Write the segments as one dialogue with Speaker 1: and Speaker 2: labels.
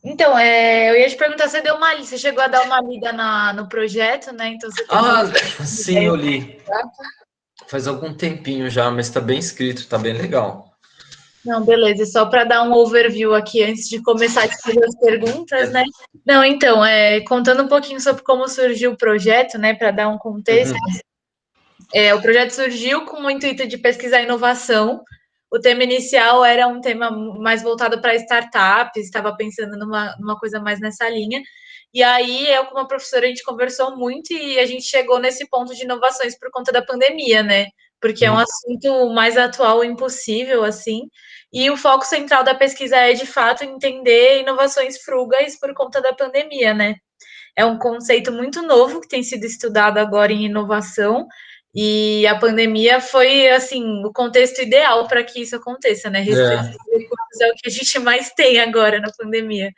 Speaker 1: Então, eu ia te perguntar, você chegou a dar uma lida no projeto, né? Então você tem uma
Speaker 2: Sim,
Speaker 1: ideia.
Speaker 2: eu li. Faz algum tempinho já, mas está bem escrito, está bem legal.
Speaker 1: Não, beleza. Só para dar um overview aqui antes de começar a te fazer as perguntas, né? Não, então, contando um pouquinho sobre como surgiu o projeto, né? Para dar um contexto.
Speaker 2: Uhum.
Speaker 1: O projeto surgiu com o intuito de pesquisar inovação. O tema inicial era um tema mais voltado para startups, estava pensando numa coisa mais nessa linha. E aí, eu, como professora, a gente conversou muito e a gente chegou nesse ponto de inovações por conta da pandemia, né? Porque é um assunto mais atual e impossível, assim. E o foco central da pesquisa é, de fato, entender inovações frugais por conta da pandemia, né? É um conceito muito novo que tem sido estudado agora em inovação, e a pandemia foi, assim, o contexto ideal para que isso aconteça, né? Restrição
Speaker 2: É.
Speaker 1: de recursos é o que a gente mais tem agora na pandemia.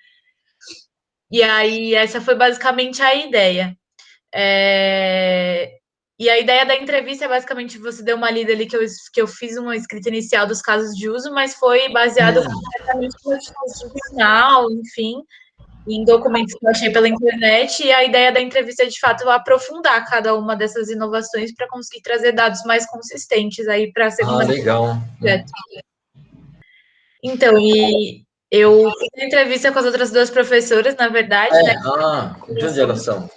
Speaker 1: E aí, essa foi basicamente a ideia. É... E a ideia da entrevista é basicamente você deu uma lida ali que eu fiz uma escrita inicial dos casos de uso, mas foi baseado completamente no discurso final, enfim, em documentos que eu achei pela internet, e a ideia da entrevista é, de fato, aprofundar cada uma dessas inovações para conseguir trazer dados mais consistentes aí para a segunda
Speaker 2: Legal.
Speaker 1: projeto. Então, e eu fiz a entrevista com as outras duas professoras, na verdade, né?
Speaker 2: De onde elas são?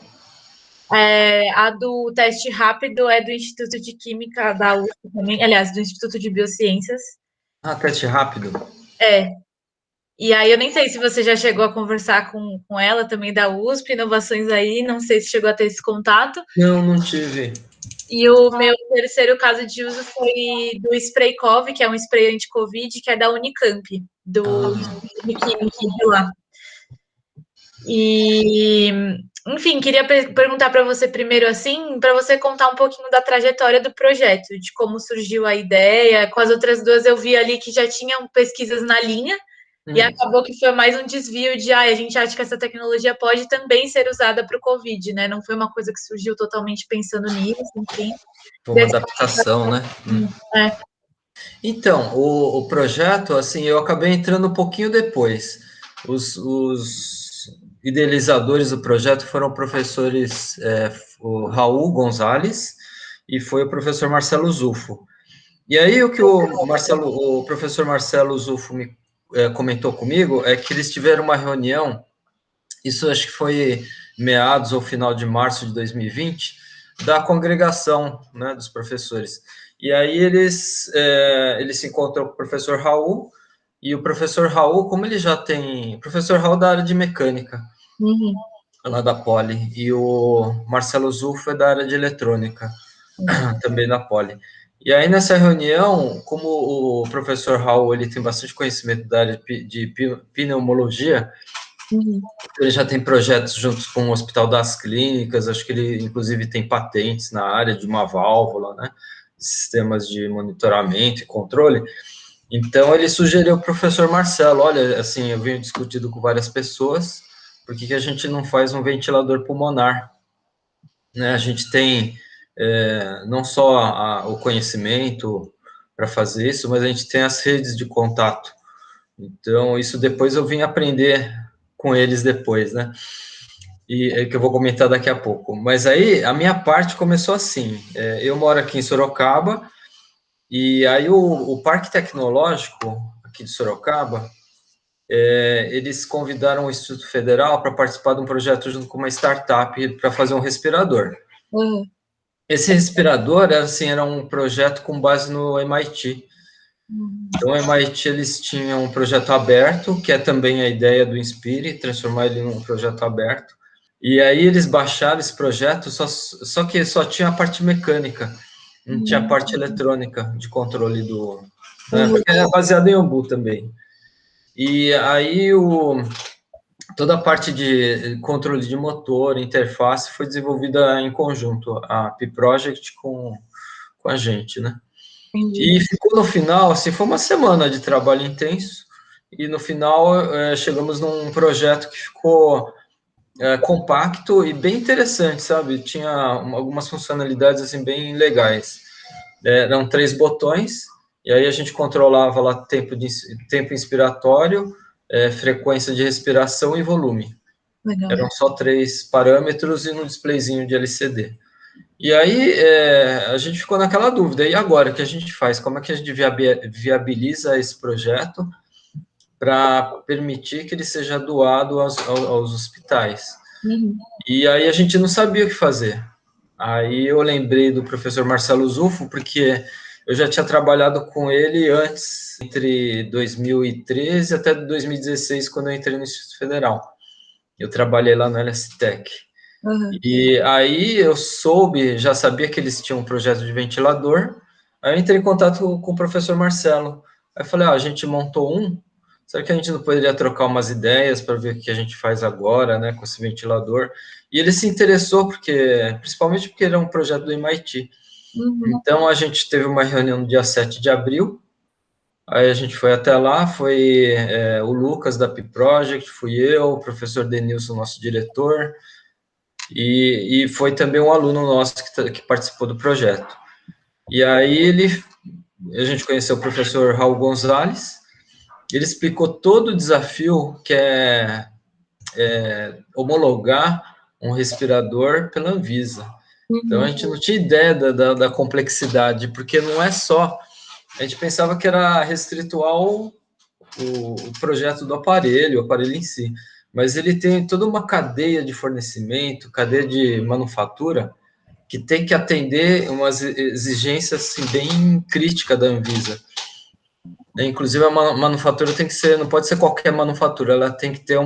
Speaker 1: A do teste rápido é do Instituto de Química da USP também, aliás, do Instituto de Biociências.
Speaker 2: Teste rápido.
Speaker 1: É. E aí eu nem sei se você já chegou a conversar com ela também da USP, inovações aí, não sei se chegou a ter esse contato.
Speaker 2: Não, não tive.
Speaker 1: E o meu terceiro caso de uso foi do Spraycov, que é um spray anti-Covid, que é da Unicamp, do Instituto de Química de lá. E, enfim, queria perguntar para você primeiro, assim, para você contar um pouquinho da trajetória do projeto, de como surgiu a ideia. Com as outras duas eu vi ali que já tinham pesquisas na linha, e acabou que foi mais um desvio de, a gente acha que essa tecnologia pode também ser usada para o Covid, né? Não foi uma coisa que surgiu totalmente pensando nisso, enfim.
Speaker 2: Foi uma adaptação, né?
Speaker 1: É.
Speaker 2: Então, o projeto, assim, eu acabei entrando um pouquinho depois. Os idealizadores do projeto foram professores, o Raul Gonzalez e foi o professor Marcelo Zufo. E aí o que o professor Marcelo Zufo me comentou comigo é que eles tiveram uma reunião, isso acho que foi meados ou final de março de 2020, da congregação, né, dos professores. E aí eles se encontram com o professor Raul, e o professor Raul, como ele já tem... O professor Raul da área de mecânica, lá da Poli, e o Marcelo Zufo é da área de eletrônica, também da Poli. E aí, nessa reunião, como o professor Raul ele tem bastante conhecimento da área de pneumologia, ele já tem projetos juntos com o Hospital das Clínicas, acho que ele, inclusive, tem patentes na área de uma válvula, né? Sistemas de monitoramento e controle. Então, ele sugeriu ao professor Marcelo, olha, assim, eu venho discutido com várias pessoas, por que a gente não faz um ventilador pulmonar? Né? A gente tem não só o conhecimento para fazer isso, mas a gente tem as redes de contato. Então, isso depois eu vim aprender com eles depois, né? E é que eu vou comentar daqui a pouco. Mas aí, a minha parte começou assim. Eu moro aqui em Sorocaba, e aí o Parque Tecnológico, aqui de Sorocaba, eles convidaram o Instituto Federal para participar de um projeto junto com uma startup para fazer um respirador. Esse respirador, assim, era um projeto com base no MIT. Então, o MIT, eles tinham um projeto aberto, que é também a ideia do Inspire, transformar ele num projeto aberto. E aí eles baixaram esse projeto, só que só tinha a parte mecânica, não tinha a parte eletrônica de controle do... Né, porque é baseado em Ombu também. E aí toda a parte de controle de motor, interface, foi desenvolvida em conjunto, a P-Project com a gente, né? E ficou no final, assim, foi uma semana de trabalho intenso, e no final chegamos num projeto que ficou compacto e bem interessante, sabe? Tinha algumas funcionalidades, assim, bem legais. Eram 3 botões, e aí a gente controlava lá tempo inspiratório, frequência de respiração e volume.
Speaker 1: Legal.
Speaker 2: Eram só 3 parâmetros e no displayzinho de LCD. E aí a gente ficou naquela dúvida, e agora, o que a gente faz? Como é que a gente viabiliza esse projeto para permitir que ele seja doado aos hospitais?
Speaker 1: Uhum.
Speaker 2: E aí a gente não sabia o que fazer. Aí eu lembrei do professor Marcelo Zufo, porque eu já tinha trabalhado com ele antes, entre 2013 até 2016, quando eu entrei no Instituto Federal. Eu trabalhei lá no LSTEC.
Speaker 1: Uhum.
Speaker 2: E aí eu já sabia que eles tinham um projeto de ventilador. Aí eu entrei em contato com o professor Marcelo. Aí eu falei, a gente montou um, será que a gente não poderia trocar umas ideias para ver o que a gente faz agora, né, com esse ventilador? E ele se interessou, principalmente porque era um projeto do MIT.
Speaker 1: Uhum.
Speaker 2: Então a gente teve uma reunião no dia 7 de abril, aí a gente foi até lá, foi o Lucas da P-Project, fui eu, o professor Denilson, nosso diretor, e foi também um aluno nosso que participou do projeto. E aí a gente conheceu o professor Raul Gonzalez, ele explicou todo o desafio que é homologar um respirador pela Anvisa. Então a gente não tinha ideia da complexidade, porque não é só. A gente pensava que era restrito ao o projeto do aparelho, o aparelho em si, mas ele tem toda uma cadeia de fornecimento, cadeia de manufatura, que tem que atender umas exigências assim, bem críticas da Anvisa. Inclusive, a manufatura tem que ser, não pode ser qualquer manufatura, ela tem que ter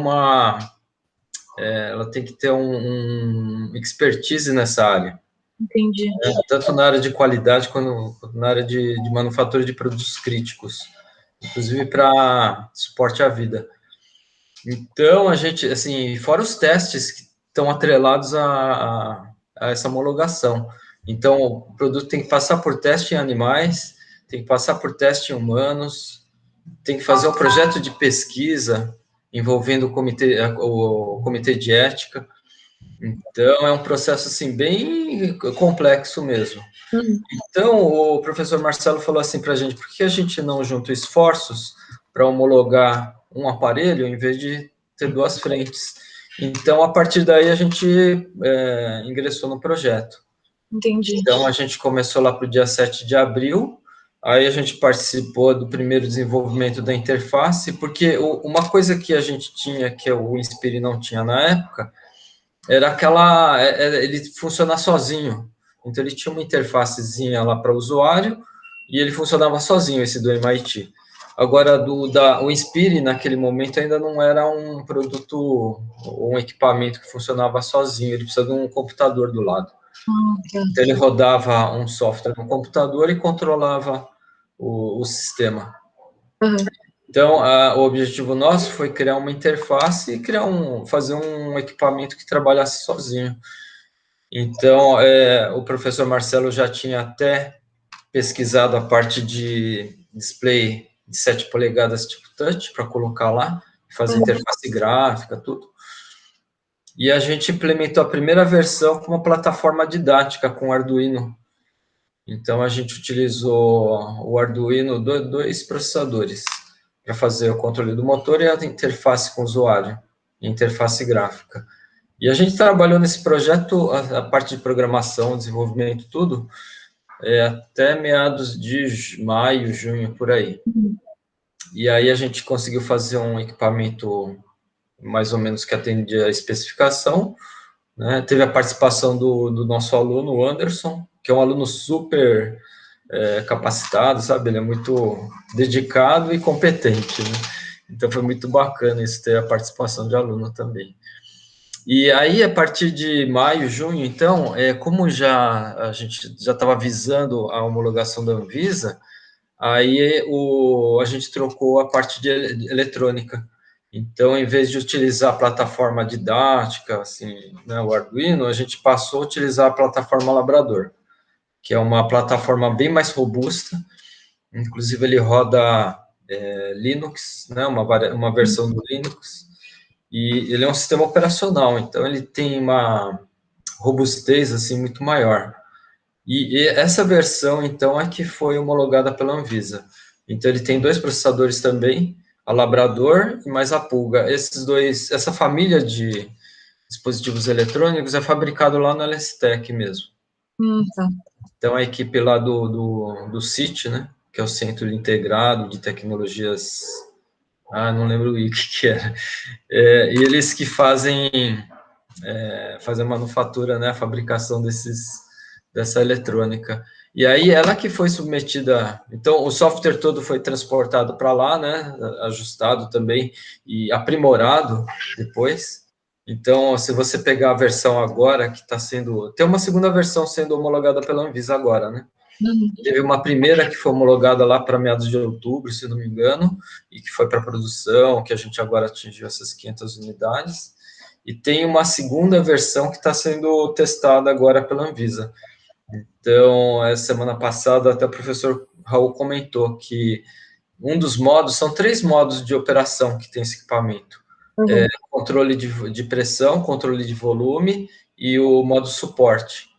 Speaker 2: ela tem que ter um expertise nessa área.
Speaker 1: Entendi.
Speaker 2: Tanto na área de qualidade quanto na área de manufatura de produtos críticos, inclusive para suporte à vida. Então, a gente, assim, fora os testes que estão atrelados a essa homologação. Então, o produto tem que passar por teste em animais, tem que passar por teste em humanos, tem que fazer um projeto de pesquisa envolvendo o comitê de ética. Então, é um processo, assim, bem complexo mesmo.
Speaker 1: Uhum.
Speaker 2: Então, o professor Marcelo falou assim para a gente, por que a gente não junta esforços para homologar um aparelho em vez de ter duas frentes? Então, a partir daí, a gente ingressou no projeto.
Speaker 1: Entendi.
Speaker 2: Então, a gente começou lá para o dia 7 de abril, aí a gente participou do primeiro desenvolvimento da interface, porque uma coisa que a gente tinha, que o Inspire não tinha na época, era ele funcionar sozinho. Então, ele tinha uma interfacezinha lá para o usuário e ele funcionava sozinho, esse do MIT. Agora, o Inspire, naquele momento, ainda não era um produto, um equipamento que funcionava sozinho, ele precisa de um computador do lado.
Speaker 1: Tá.
Speaker 2: Então, ele rodava um software no computador e controlava o sistema.
Speaker 1: Uhum.
Speaker 2: Então, o objetivo nosso foi criar uma interface e fazer um equipamento que trabalhasse sozinho. Então, o professor Marcelo já tinha até pesquisado a parte de display de 7 polegadas tipo touch para colocar lá, fazer interface gráfica, tudo. E a gente implementou a primeira versão com uma plataforma didática com Arduino. Então, a gente utilizou o Arduino, dois processadores, para fazer o controle do motor e a interface com o usuário, interface gráfica. E a gente trabalhou nesse projeto, a parte de programação, desenvolvimento, tudo, até meados de maio, junho, por aí. E aí a gente conseguiu fazer um equipamento mais ou menos que atendia a especificação, né? Teve a participação do nosso aluno, o Anderson, que é um aluno super capacitado, sabe? Ele é muito dedicado e competente, né? Então foi muito bacana isso, ter a participação de aluno também. E aí, a partir de maio, junho, então, como a gente já estava visando a homologação da Anvisa, aí a gente trocou a parte de eletrônica. Então, em vez de utilizar a plataforma didática, assim, né, o Arduino, a gente passou a utilizar a plataforma Labrador, que é uma plataforma bem mais robusta. Inclusive, ele roda Linux, né, uma versão do Linux, e ele é um sistema operacional, então ele tem uma robustez assim muito maior. E essa versão, então, é que foi homologada pela Anvisa. Então, ele tem 2 processadores também, a Labrador e mais a Pulga. Essa família de dispositivos eletrônicos é fabricado lá no LSTEC mesmo.
Speaker 1: Tá.
Speaker 2: Então, a equipe lá do CIT, né, que é o Centro Integrado de Tecnologias, não lembro o que era, e eles que fazem a manufatura, né, a fabricação dessa eletrônica. E aí, ela que foi submetida, então, o software todo foi transportado para lá, né, ajustado também e aprimorado depois. Então, se você pegar a versão agora, que está sendo... Tem uma segunda versão sendo homologada pela Anvisa agora, né? Teve uma primeira que foi homologada lá para meados de outubro, se não me engano, e que foi para produção, que a gente agora atingiu essas 500 unidades. E tem uma segunda versão que está sendo testada agora pela Anvisa. Então, essa semana passada, até o professor Raul comentou que um dos modos, são 3 modos de operação que tem esse equipamento. Controle de pressão, controle de volume e o modo suporte.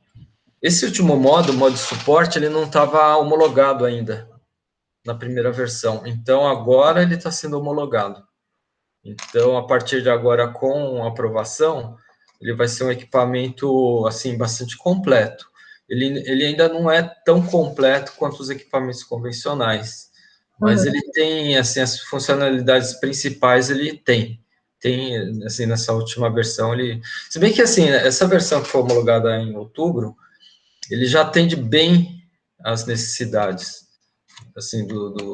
Speaker 2: Esse último modo, o modo suporte, ele não estava homologado ainda na primeira versão. Então, agora ele está sendo homologado. Então, a partir de agora, com aprovação, ele vai ser um equipamento, assim, bastante completo. Ele ainda não é tão completo quanto os equipamentos convencionais, mas ele tem, assim, as funcionalidades principais, ele tem. Tem, assim, nessa última versão, ele... Se bem que, assim, essa versão que foi homologada em outubro, ele já atende bem às necessidades, assim,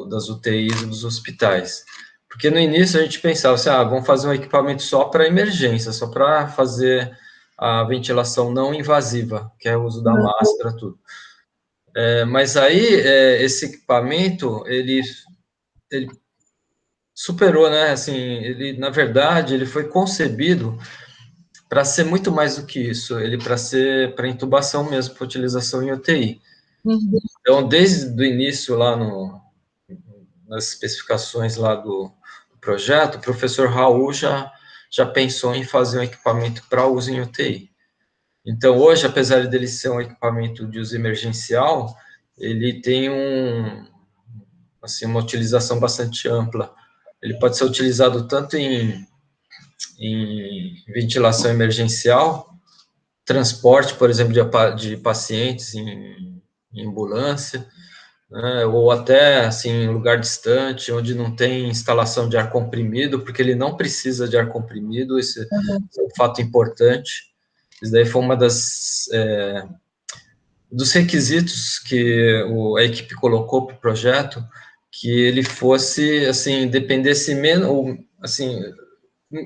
Speaker 2: das UTIs e dos hospitais. Porque no início a gente pensava assim, vamos fazer um equipamento só para emergência, só para fazer a ventilação não invasiva, que é o uso da máscara, tudo. Mas aí, esse equipamento, ele superou, né, assim, ele, na verdade, ele foi concebido para ser muito mais do que isso, ele para ser para intubação mesmo, para utilização em UTI. Então, desde o início lá nas especificações lá do projeto, o professor Raul já pensou em fazer um equipamento para uso em UTI. Então, hoje, apesar dele ser um equipamento de uso emergencial, ele tem assim, uma utilização bastante ampla. Ele pode ser utilizado tanto em ventilação emergencial, transporte, por exemplo, de pacientes em ambulância, né, ou até assim, em lugar distante, onde não tem instalação de ar comprimido, porque ele não precisa de ar comprimido, esse é um fato importante. Isso daí foi uma dos requisitos que a equipe colocou para o projeto, que ele fosse, assim, dependesse menos, assim,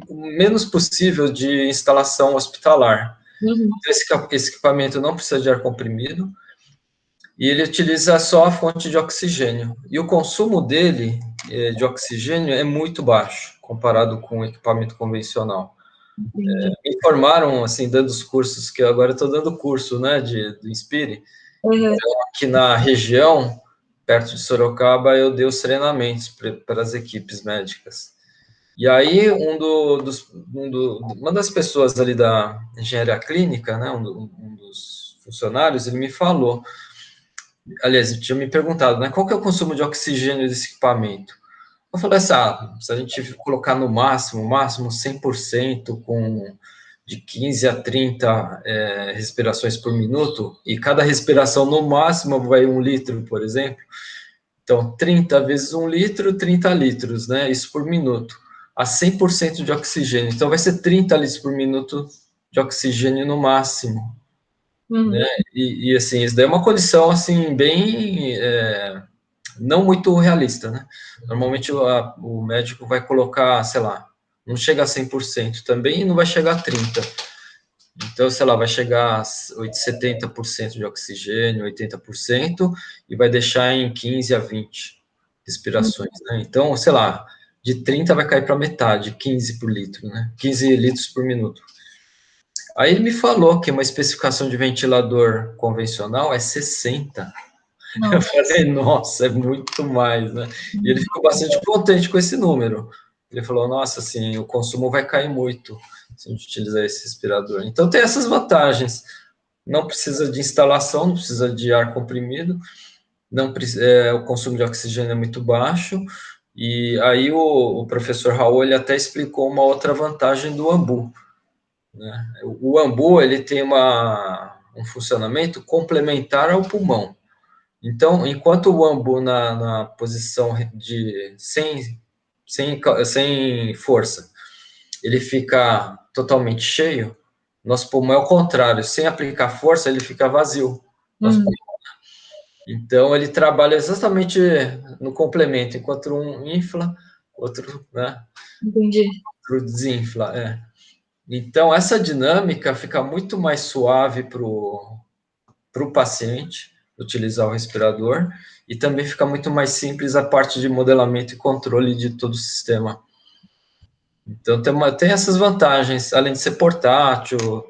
Speaker 2: o menos possível de instalação hospitalar. Então, esse equipamento não precisa de ar comprimido, e ele utiliza só a fonte de oxigênio. E o consumo dele, de oxigênio, é muito baixo, comparado com o equipamento convencional. Me informaram, assim, dando os cursos, que eu agora estou dando curso, né, do Inspire. Então, aqui na região, perto de Sorocaba, eu dei os treinamentos para as equipes médicas. E aí, uma das pessoas ali da engenharia clínica, né, um dos funcionários, ele me falou, aliás, ele tinha me perguntado, né, qual que é o consumo de oxigênio desse equipamento? Eu falei assim, se a gente colocar no máximo 100%, com de 15 a 30 respirações por minuto, e cada respiração no máximo vai 1 litro, por exemplo, então 30 vezes 1 litro, 30 litros, né, isso por minuto, a 100% de oxigênio, então vai ser 30 litros por minuto de oxigênio no máximo, né, e assim, isso daí é uma condição, assim, bem... não muito realista, né? Normalmente o médico vai colocar, sei lá, não chega a 100% também e não vai chegar a 30%. Então, sei lá, vai chegar a 70% de oxigênio, 80%, e vai deixar em 15 a 20 respirações, né? Então, sei lá, de 30 vai cair para metade, 15 por litro, né? 15 litros por minuto. Aí ele me falou que uma especificação de ventilador convencional é 60. Eu falei, nossa, é muito mais, né? E ele ficou bastante contente com esse número. Ele falou, nossa, assim, o consumo vai cair muito se a gente utilizar esse respirador. Então, tem essas vantagens. Não precisa de instalação, não precisa de ar comprimido, não, o consumo de oxigênio é muito baixo, E aí o professor Raul, ele até explicou uma outra vantagem do Ambu, né? O Ambu, ele tem um funcionamento complementar ao pulmão. Então, enquanto o Ambu na posição de sem força, ele fica totalmente cheio, nosso pulmão é o contrário, sem aplicar força, ele fica vazio. Então, ele trabalha exatamente no complemento, enquanto um infla, outro, né,
Speaker 1: Entendi.
Speaker 2: outro desinfla. Então, essa dinâmica fica muito mais suave para o paciente utilizar o respirador, e também fica muito mais simples a parte de modelamento e controle de todo o sistema. Então, tem essas vantagens, além de ser portátil,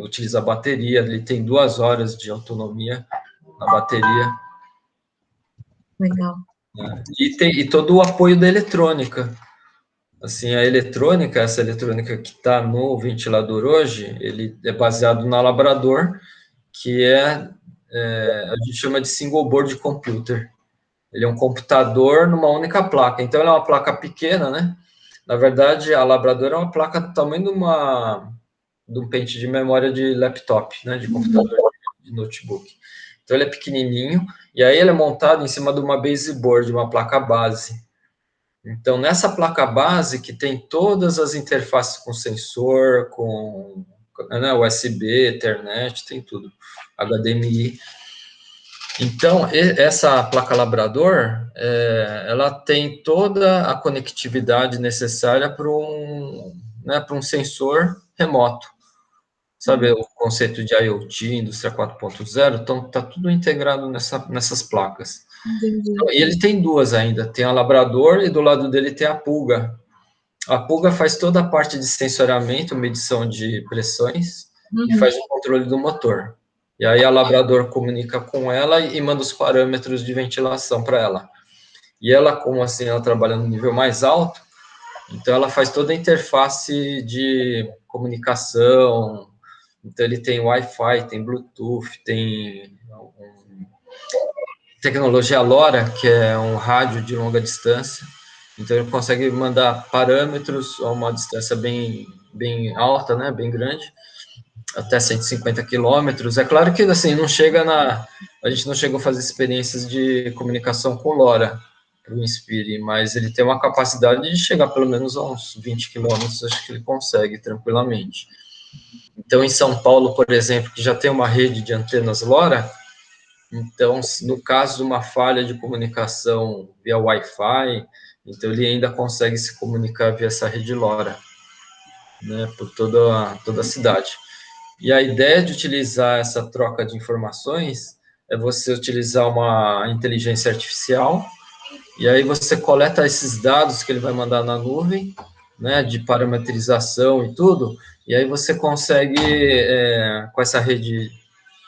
Speaker 2: utiliza bateria, ele tem 2 horas de autonomia na bateria.
Speaker 1: Legal.
Speaker 2: Né? E todo o apoio da eletrônica. Assim, essa eletrônica que está no ventilador hoje, ele é baseado na Labrador, que a gente chama de single board computer. Ele é um computador numa única placa. Então, ela é uma placa pequena, né? Na verdade, a Labrador é uma placa do tamanho de um pente de memória de laptop, né? De computador, de notebook. Então, ele é pequenininho. E aí, ele é montado em cima de uma baseboard, uma placa base. Então, nessa placa base, que tem todas as interfaces com sensor, com né, USB, Ethernet, tem tudo, HDMI. Então, essa placa Labrador, ela tem toda a conectividade necessária para um sensor remoto. Sabe o conceito de IoT, Indústria 4.0? Então, está tudo integrado nessas placas.
Speaker 1: Entendi.
Speaker 2: E ele tem 2 ainda, tem a Labrador e do lado dele tem a Pulga. A Pulga faz toda a parte de sensoriamento, medição de pressões, e faz o controle do motor. E aí a Labrador comunica com ela e manda os parâmetros de ventilação para ela. E ela, como assim, ela trabalha no nível mais alto, então ela faz toda a interface de comunicação. Então ele tem Wi-Fi, tem Bluetooth, tem tecnologia LoRa, que é um rádio de longa distância. Então ele consegue mandar parâmetros a uma distância bem alta, né, bem grande, até 150 quilômetros. É claro que assim a gente não chegou a fazer experiências de comunicação com LoRa para o Inspire, mas ele tem uma capacidade de chegar pelo menos a uns 20 quilômetros, acho que ele consegue tranquilamente. Então, em São Paulo, por exemplo, que já tem uma rede de antenas LoRa, então, no caso de uma falha de comunicação via Wi-Fi, então ele ainda consegue se comunicar via essa rede LoRa, né, por toda a cidade. E a ideia de utilizar essa troca de informações é você utilizar uma inteligência artificial, e aí você coleta esses dados que ele vai mandar na nuvem, né, de parametrização e tudo, e aí você consegue, com essa rede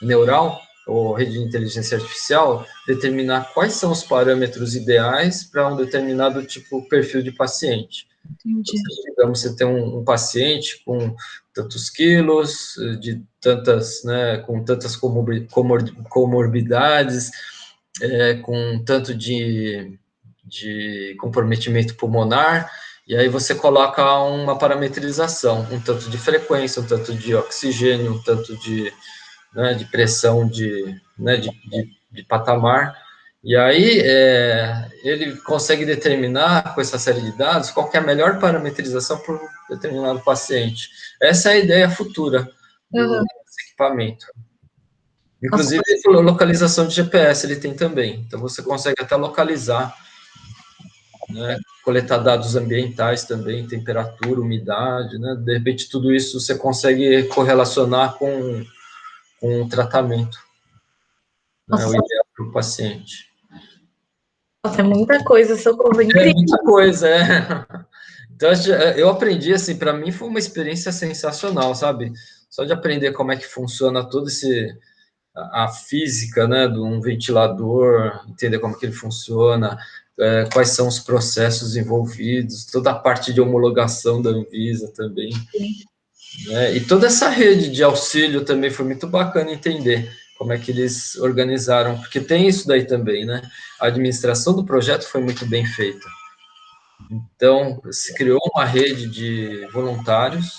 Speaker 2: neural, ou rede de inteligência artificial, determinar quais são os parâmetros ideais para um determinado perfil de paciente.
Speaker 1: Entendi.
Speaker 2: Digamos, você tem um paciente com tantos quilos, com tantas comorbidades, com tanto de comprometimento pulmonar, e aí você coloca uma parametrização, um tanto de frequência, um tanto de oxigênio, um tanto de pressão de patamar, e aí ele consegue determinar, com essa série de dados, qual que é a melhor parametrização para um determinado paciente. Essa é a ideia futura desse equipamento. Inclusive, localização de GPS ele tem também, então você consegue até localizar, né, coletar dados ambientais também, temperatura, umidade, né, de repente tudo isso você consegue correlacionar com o tratamento, né, o ideal para o paciente.
Speaker 1: Nossa, é muita coisa, socorro,
Speaker 2: incrível. É muita coisa, Então, eu aprendi, assim, para mim foi uma experiência sensacional, sabe? Só de aprender como é que funciona toda a física, né, de um ventilador, entender como que ele funciona, quais são os processos envolvidos, toda a parte de homologação da Anvisa também. Né? E toda essa rede de auxílio também foi muito bacana entender como é que eles organizaram, porque tem isso daí também, né? A administração do projeto foi muito bem feita. Então, se criou uma rede de voluntários.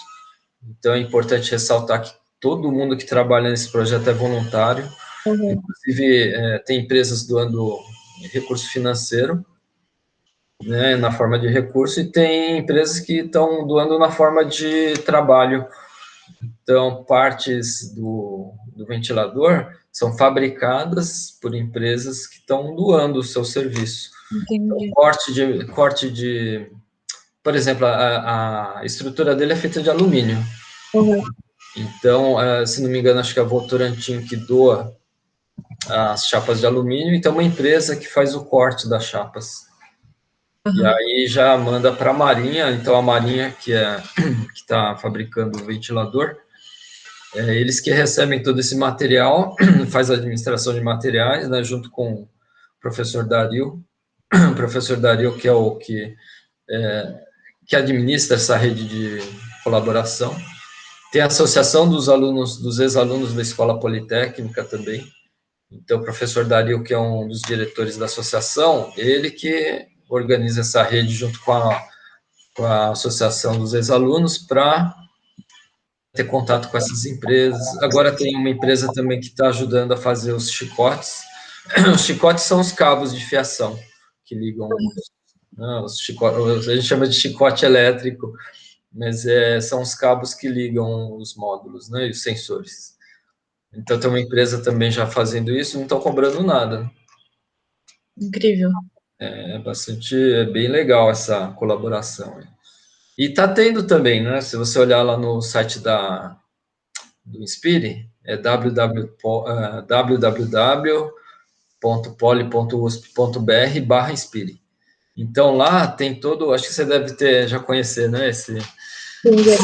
Speaker 2: Então, é importante ressaltar que todo mundo que trabalha nesse projeto é voluntário.
Speaker 1: Uhum.
Speaker 2: Inclusive, tem empresas doando recurso financeiro, né, na forma de recurso, e tem empresas que estão doando na forma de trabalho. Então, partes do ventilador são fabricadas por empresas que estão doando o seu serviço. Então,
Speaker 1: Entendi.
Speaker 2: por exemplo, a estrutura dele é feita de alumínio.
Speaker 1: Uhum.
Speaker 2: Então, se não me engano, acho que é a Votorantim que doa as chapas de alumínio, então uma empresa que faz o corte das chapas. E
Speaker 1: Uhum.
Speaker 2: aí já manda para a Marinha, então a Marinha que está fabricando o ventilador, eles que recebem todo esse material, faz a administração de materiais, né, junto com o professor Dario, o professor Dario que é o que administra essa rede de colaboração. Tem a associação dos alunos, dos ex-alunos da Escola Politécnica também. Então, o professor Dario, que é um dos diretores da associação, ele que organiza essa rede junto com a associação dos ex-alunos para ter contato com essas empresas. Agora tem uma empresa também que está ajudando a fazer os chicotes. Os chicotes são os cabos de fiação que ligam os chicotes, a gente chama de chicote elétrico, mas são os cabos que ligam os módulos, né, e os sensores. Então, tem uma empresa também já fazendo isso, não estão cobrando nada.
Speaker 1: Incrível.
Speaker 2: É bem legal essa colaboração. E está tendo também, né? Se você olhar lá no site do Inspire, é www.poli.usp.br/Inspire. Então lá tem todo, acho que você deve ter já conhecer, né? Esse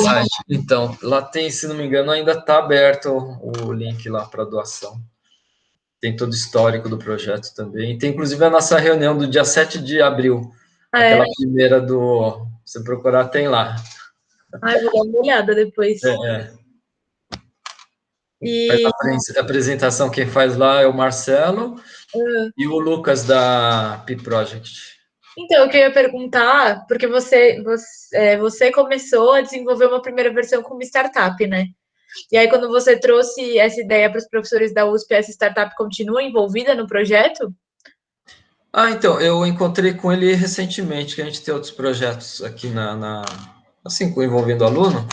Speaker 2: site. Então lá tem, se não me engano, ainda está aberto o link lá para doação. Tem todo o histórico do projeto também. Tem inclusive a nossa reunião do dia 7 de abril,
Speaker 1: É?
Speaker 2: aquela primeira você procurar, tem lá.
Speaker 1: Ai, vou dar uma olhada depois.
Speaker 2: É.
Speaker 1: E
Speaker 2: A apresentação quem faz lá é o Marcelo e o Lucas da Pi Project.
Speaker 1: então, eu queria perguntar, porque você começou a desenvolver uma primeira versão como startup, né? E aí, quando você trouxe essa ideia para os professores da USP, essa startup continua envolvida no projeto?
Speaker 2: Então, eu encontrei com ele recentemente, que a gente tem outros projetos aqui assim, envolvendo aluno,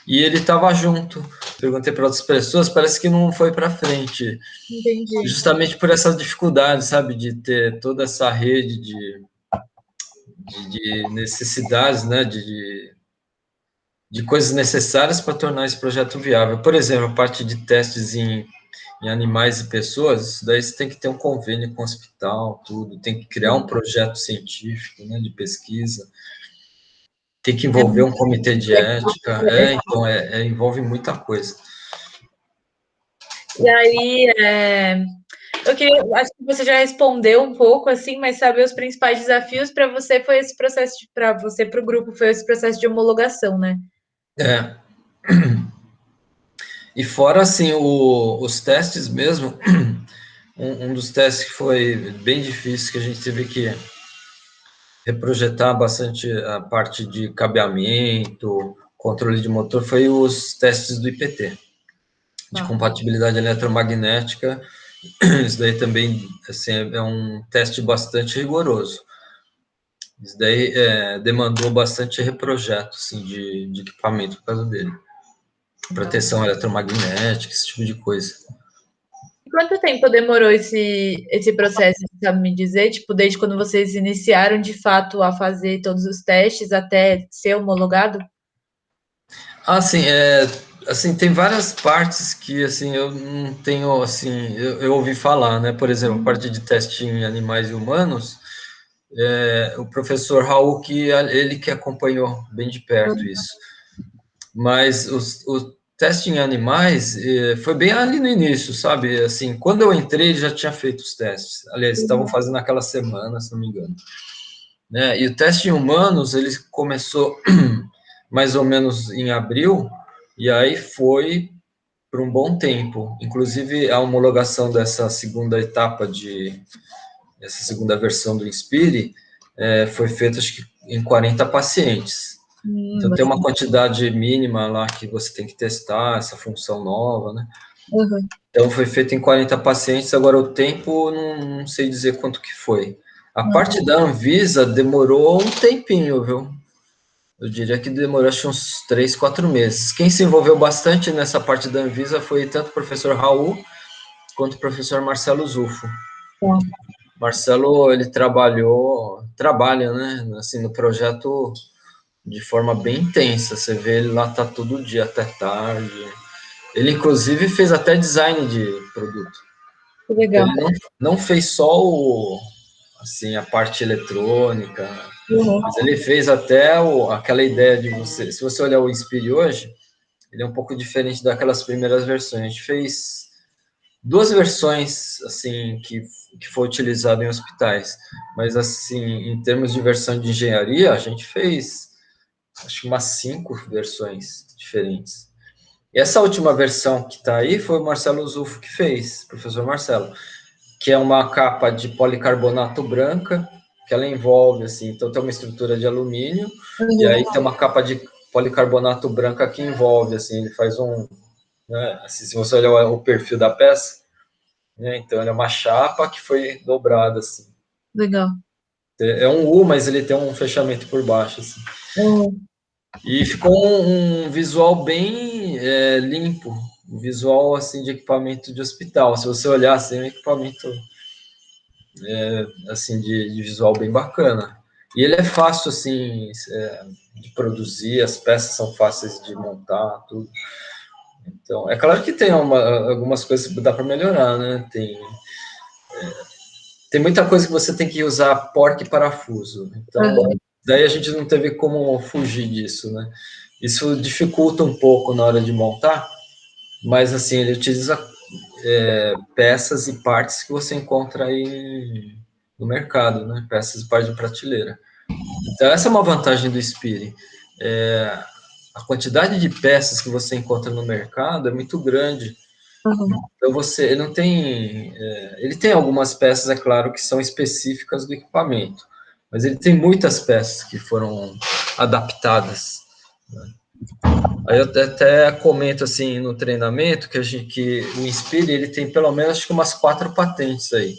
Speaker 2: e ele estava junto. Perguntei para outras pessoas, parece que não foi para frente,
Speaker 1: Entendi.
Speaker 2: justamente por essas dificuldades, sabe, de ter toda essa rede de necessidades, né, de coisas necessárias para tornar esse projeto viável. Por exemplo, a parte de testes em animais e pessoas, isso daí você tem que ter um convênio com o hospital, tudo, tem que criar um projeto científico, né, de pesquisa, tem que envolver um comitê de ética, então envolve muita coisa.
Speaker 1: E aí, eu queria, acho que você já respondeu um pouco assim, mas saber os principais desafios para você foi esse processo, para você, para o grupo, foi esse processo de homologação, né?
Speaker 2: É. E fora, assim, os testes mesmo, um dos testes que foi bem difícil, que a gente teve que reprojetar bastante a parte de cabeamento, controle de motor, foi os testes do IPT, de
Speaker 1: Tá.
Speaker 2: compatibilidade eletromagnética. Isso daí também assim, é um teste bastante rigoroso. Isso daí demandou bastante reprojeto assim, de equipamento por causa dele. Proteção eletromagnética, esse tipo de coisa.
Speaker 1: Quanto tempo demorou esse processo, sabe me dizer? Tipo, desde quando vocês iniciaram de fato a fazer todos os testes até ser homologado?
Speaker 2: Assim, assim, tem várias partes que assim eu não tenho assim, eu ouvi falar, né? Por exemplo, a parte de teste em animais e humanos, o professor Raul ele que acompanhou bem de perto isso. Mas o teste em animais foi bem ali no início, sabe? Assim, quando eu entrei, ele já tinha feito os testes. Aliás, estavam fazendo naquela semana, se não me engano. Né? E o teste em humanos, ele começou mais ou menos em abril, e aí foi por um bom tempo. Inclusive, a homologação dessa segunda etapa essa segunda versão do Inspire foi feita, acho que em 40 pacientes. Então, tem uma quantidade mínima lá que você tem que testar, essa função nova, né?
Speaker 1: Uhum.
Speaker 2: Então, foi feito em 40 pacientes, agora o tempo, não sei dizer quanto que foi. A parte da Anvisa demorou um tempinho, viu? Eu diria que demorou acho, uns 3, 4 meses. Quem se envolveu bastante nessa parte da Anvisa foi tanto o professor Raul quanto o professor Marcelo Zufo. Marcelo, ele trabalha, né, assim, no projeto de forma bem intensa. Você vê ele lá, tá todo dia até tarde. Ele, inclusive, fez até design de produto.
Speaker 1: Que legal.
Speaker 2: Ele não fez só assim, a parte eletrônica, mas ele fez até aquela ideia de você... Se você olhar o Inspire hoje, ele é um pouco diferente daquelas primeiras versões. A gente fez 2 versões, assim, que foi utilizado em hospitais, mas, assim, em termos de versão de engenharia, a gente fez, acho que umas 5 versões diferentes. E essa última versão que está aí foi o Marcelo Zufo que fez, professor Marcelo, que é uma capa de policarbonato branca, que ela envolve, assim, então tem uma estrutura de alumínio, e aí tem uma capa de policarbonato branca que envolve, assim, ele faz né, assim, se você olhar o perfil da peça, né, então ele é uma chapa que foi dobrada, assim.
Speaker 1: Legal.
Speaker 2: É um U, mas ele tem um fechamento por baixo, assim. E ficou um visual bem limpo, um visual, assim, de equipamento de hospital. Se você olhar, assim, é um equipamento assim, de visual bem bacana. E ele é fácil, assim, de produzir, as peças são fáceis de montar, tudo. Então, é claro que tem algumas coisas que dá para melhorar, né? Tem muita coisa que você tem que usar porca e parafuso. Então, daí a gente não teve como fugir disso, né? Isso dificulta um pouco na hora de montar, mas, assim, ele utiliza peças e partes que você encontra aí no mercado, né? Peças e partes de prateleira. Então, essa é uma vantagem do Spire. A quantidade de peças que você encontra no mercado é muito grande. Então, ele não tem... ele tem algumas peças, é claro, que são específicas do equipamento, mas ele tem muitas peças que foram adaptadas, né? Aí eu até comento, assim, no treinamento, que o Inspire, ele tem pelo menos, acho que umas 4 patentes aí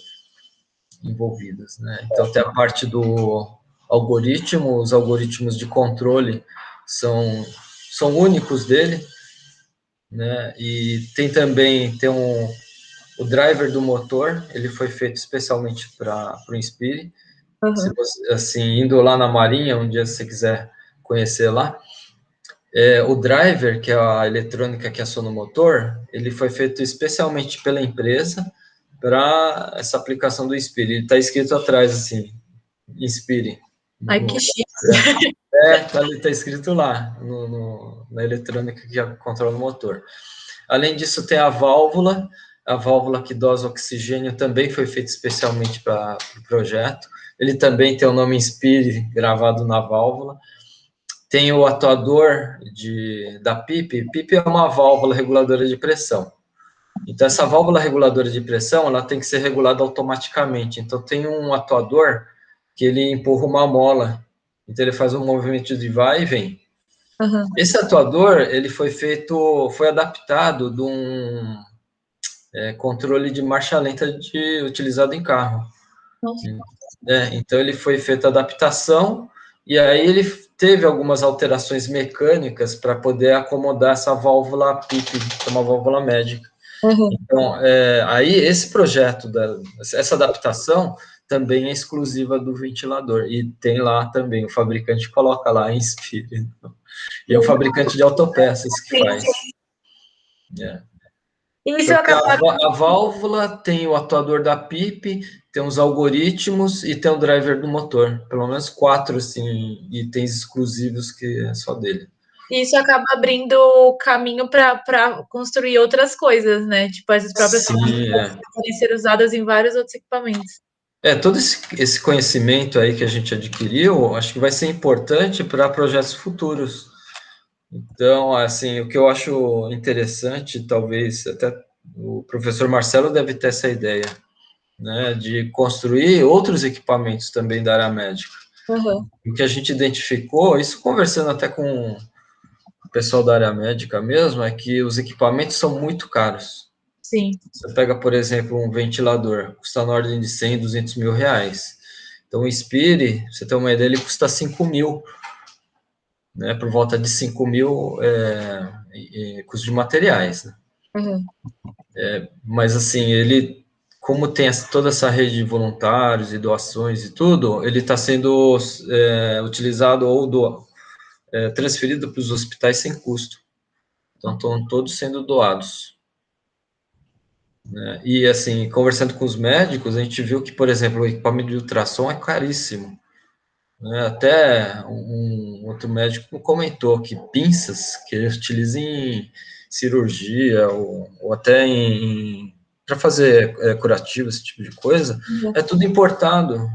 Speaker 2: envolvidas, né? Então, tem a parte do algoritmo, os algoritmos de controle são únicos dele, né? E tem o driver do motor, ele foi feito especialmente para o Inspire. Se você, assim, indo lá na Marinha, um dia se você quiser conhecer lá, o driver, que é a eletrônica que aciona o motor, ele foi feito especialmente pela empresa para essa aplicação do Inspire. Ele está escrito atrás, assim, Inspire.
Speaker 1: Ai, que chique.
Speaker 2: Tá escrito lá, na eletrônica que controla o motor. Além disso, tem a válvula que dosa oxigênio também foi feita especialmente para o projeto. Ele também tem o nome Inspire gravado na válvula. Tem o atuador da PIP. PIP é uma válvula reguladora de pressão. Então, essa válvula reguladora de pressão, ela tem que ser regulada automaticamente. Então, tem um atuador que ele empurra uma mola. Então, ele faz um movimento de vai e vem. Esse atuador, ele foi adaptado de um controle de marcha lenta utilizado em carro. Então, ele foi feita a adaptação, e aí ele teve algumas alterações mecânicas para poder acomodar essa válvula PIP, que é uma válvula médica. Então, aí esse projeto, essa adaptação, também é exclusiva do ventilador, e tem lá também, o fabricante coloca lá, Inspire. E é o fabricante de autopeças que faz.
Speaker 1: Isso acaba...
Speaker 2: A válvula tem o atuador da PIP, tem os algoritmos e tem o driver do motor. Pelo menos 4, assim, itens exclusivos que é só dele.
Speaker 1: Isso acaba abrindo caminho para construir outras coisas, né? Tipo, essas próprias podem ser usadas em vários outros equipamentos.
Speaker 2: Todo esse conhecimento aí que a gente adquiriu, acho que vai ser importante para projetos futuros. Então, assim, o que eu acho interessante, talvez até o professor Marcelo deve ter essa ideia, né, de construir outros equipamentos também da área médica.
Speaker 1: Uhum.
Speaker 2: O que a gente identificou, isso conversando até com o pessoal da área médica mesmo, é que os equipamentos são muito caros.
Speaker 1: Sim.
Speaker 2: Você pega, por exemplo, um ventilador, custa na ordem de 100, 200 mil reais. Então, o Inspire, você tem uma ideia, ele custa 5 mil, né, por volta de 5 mil custo de materiais. Né?
Speaker 1: Uhum.
Speaker 2: Mas, assim, ele, como tem toda essa rede de voluntários e doações e tudo, ele está sendo utilizado ou transferido para os hospitais sem custo. Então, estão todos sendo doados. Né? E, assim, conversando com os médicos, a gente viu que, por exemplo, o equipamento de ultrassom é caríssimo. Né? Até um outro médico comentou que pinças que ele utiliza em cirurgia ou até para fazer curativo, esse tipo de coisa,
Speaker 1: Uhum.
Speaker 2: é tudo importado.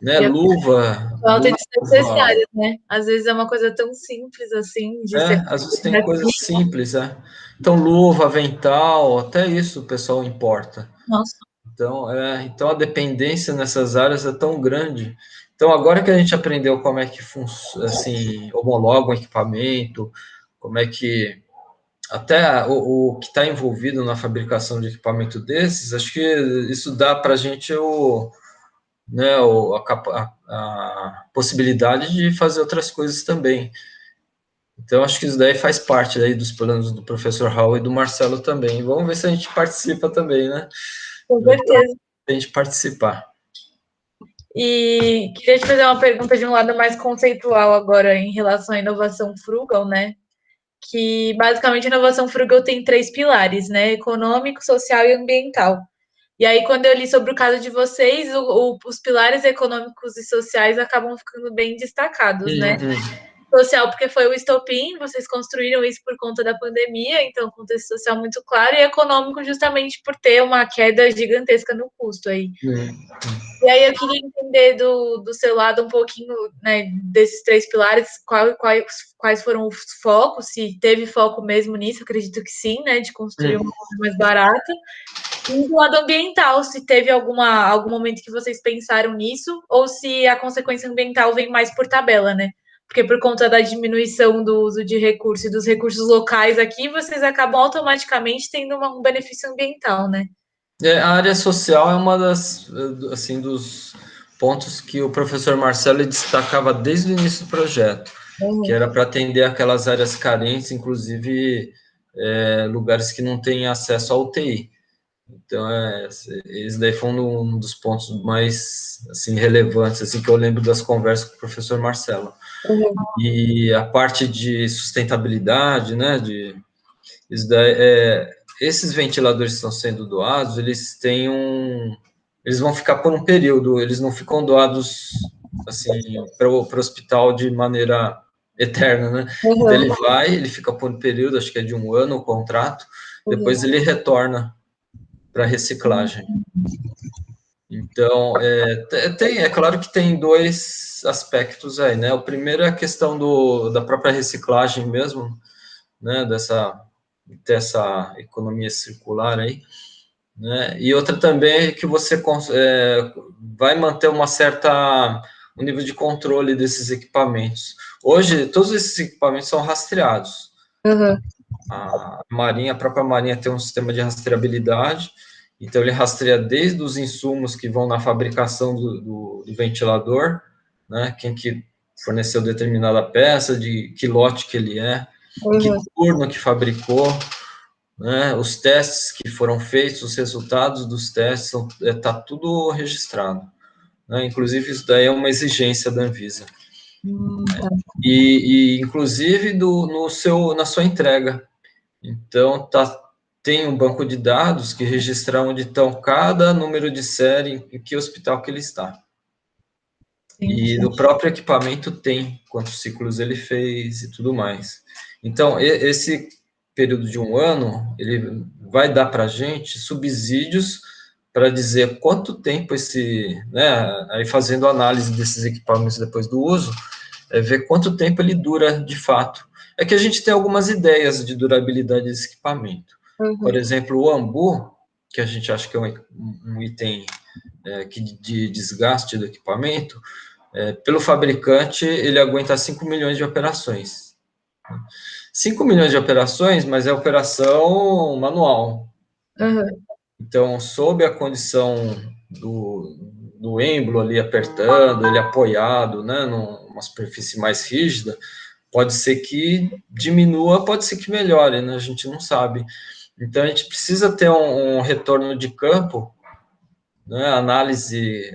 Speaker 2: Né?
Speaker 1: E a pessoal tem
Speaker 2: Luva,
Speaker 1: de ser necessário, né? Às vezes é uma coisa tão simples assim, de ser
Speaker 2: às vezes tem coisas
Speaker 1: daqui.
Speaker 2: simples, Então, luva, avental, até isso o pessoal importa.
Speaker 1: Nossa.
Speaker 2: Então a dependência nessas áreas é tão grande. Então, agora que a gente aprendeu como é que funciona, assim, homologa o equipamento, como é que até o que está envolvido na fabricação de equipamento desses, acho que isso dá para a gente a possibilidade de fazer outras coisas também. Então, acho que isso daí faz parte daí dos planos do professor Raul e do Marcelo também. Vamos ver se a gente participa também, né?
Speaker 1: Com certeza.
Speaker 2: A gente participar.
Speaker 1: E queria te fazer uma pergunta de um lado mais conceitual agora em relação à inovação frugal, né? Que basicamente a inovação frugal tem três pilares, né? Econômico, social e ambiental. E aí, quando eu li sobre o caso de vocês, os pilares econômicos e sociais acabam ficando bem destacados, né? Social, porque foi o estopim, vocês construíram isso por conta da pandemia, então contexto social muito claro, e econômico justamente por ter uma queda gigantesca no custo aí. E aí eu queria entender do seu lado um pouquinho, né, desses três pilares, quais foram os focos, se teve foco mesmo nisso, acredito que sim, né, de construir uma coisa mais barata. E do lado ambiental, se teve algum momento que vocês pensaram nisso, ou se a consequência ambiental vem mais por tabela, né? Porque por conta da diminuição do uso de recursos e dos recursos locais aqui, vocês acabam automaticamente tendo um benefício ambiental, né?
Speaker 2: A área social é uma das, assim, dos pontos que o professor Marcelo destacava desde o início do projeto, que era para atender aquelas áreas carentes, inclusive lugares que não têm acesso à UTI. Então, esse daí foi um dos pontos mais, assim, relevantes, assim, que eu lembro das conversas com o professor Marcelo.
Speaker 1: Uhum.
Speaker 2: E a parte de sustentabilidade, né, isso daí, esses ventiladores que estão sendo doados, eles vão ficar por um período, eles não ficam doados, assim, para o hospital de maneira eterna, né? Então, ele fica por um período, acho que é de 1 ano o contrato, depois ele retorna para reciclagem. Então, é claro que tem dois aspectos aí, né? O primeiro é a questão da própria reciclagem mesmo, né? Dessa economia circular aí, né? E outra também é que você vai manter um nível de controle desses equipamentos. Hoje, todos esses equipamentos são rastreados.
Speaker 1: Uhum.
Speaker 2: A própria Marinha tem um sistema de rastreabilidade, então ele rastreia desde os insumos que vão na fabricação do ventilador, né, quem que forneceu determinada peça, de que lote que ele é, que turno que fabricou, né, os testes que foram feitos, os resultados dos testes, está tudo registrado. Né, inclusive, isso daí é uma exigência da Anvisa.
Speaker 1: Tá.
Speaker 2: E inclusive, na sua entrega. Então, tem um banco de dados que registra onde estão cada número de série, em que hospital que ele está. E no próprio equipamento tem quantos ciclos ele fez e tudo mais. Então, esse período de 1 ano, ele vai dar para a gente subsídios para dizer quanto tempo né, aí fazendo análise desses equipamentos depois do uso, ver quanto tempo ele dura de fato. É que a gente tem algumas ideias de durabilidade desse equipamento. Por exemplo, o ambu, que a gente acha que é um item de desgaste do equipamento, pelo fabricante, ele aguenta 5 milhões de operações. 5 milhões de operações, mas é operação manual.
Speaker 1: Uhum.
Speaker 2: Então, sob a condição do êmbolo ali apertando, ele apoiado, né, numa superfície mais rígida, pode ser que diminua, pode ser que melhore, né? A gente não sabe. Então, a gente precisa ter um retorno de campo, né, análise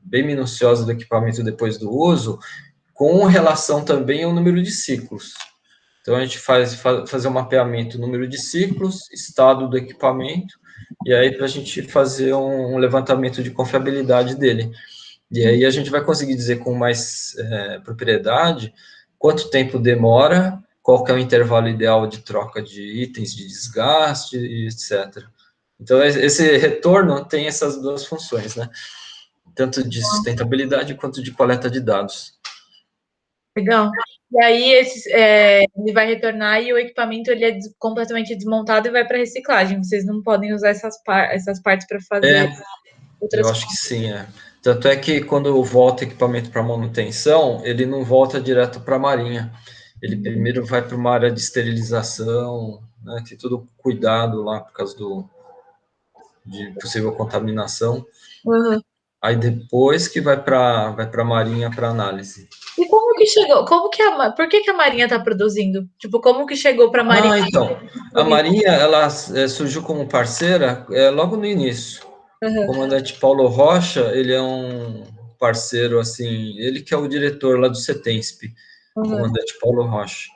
Speaker 2: bem minuciosa do equipamento depois do uso, com relação também ao número de ciclos. Então, a gente fazer um mapeamento, número de ciclos, estado do equipamento, e aí para a gente fazer um levantamento de confiabilidade dele. E aí a gente vai conseguir dizer com mais propriedade quanto tempo demora, qual que é o intervalo ideal de troca de itens de desgaste, etc. Então, esse retorno tem essas duas funções, né? Tanto de sustentabilidade quanto de coleta de dados.
Speaker 1: Legal. E aí ele vai retornar e o equipamento ele é completamente desmontado e vai para reciclagem. Vocês não podem usar essas partes para fazer
Speaker 2: Eu
Speaker 1: outras
Speaker 2: acho que
Speaker 1: coisas.
Speaker 2: sim, Tanto é que quando volta equipamento para manutenção, ele não volta direto para a marinha. Ele primeiro vai para uma área de esterilização, né? Tem todo cuidado lá por causa de possível contaminação.
Speaker 1: Uhum.
Speaker 2: Aí depois que vai para a marinha para análise.
Speaker 1: E como que chegou? Por que a Marinha está produzindo? Tipo, como que chegou para a Marinha?
Speaker 2: Então, a marinha ela surgiu como parceira logo no início. O
Speaker 1: Uhum.
Speaker 2: comandante Paulo Rocha, ele é um parceiro, assim, ele que é o diretor lá do CETENSP,
Speaker 1: Uhum.
Speaker 2: comandante Paulo Rocha.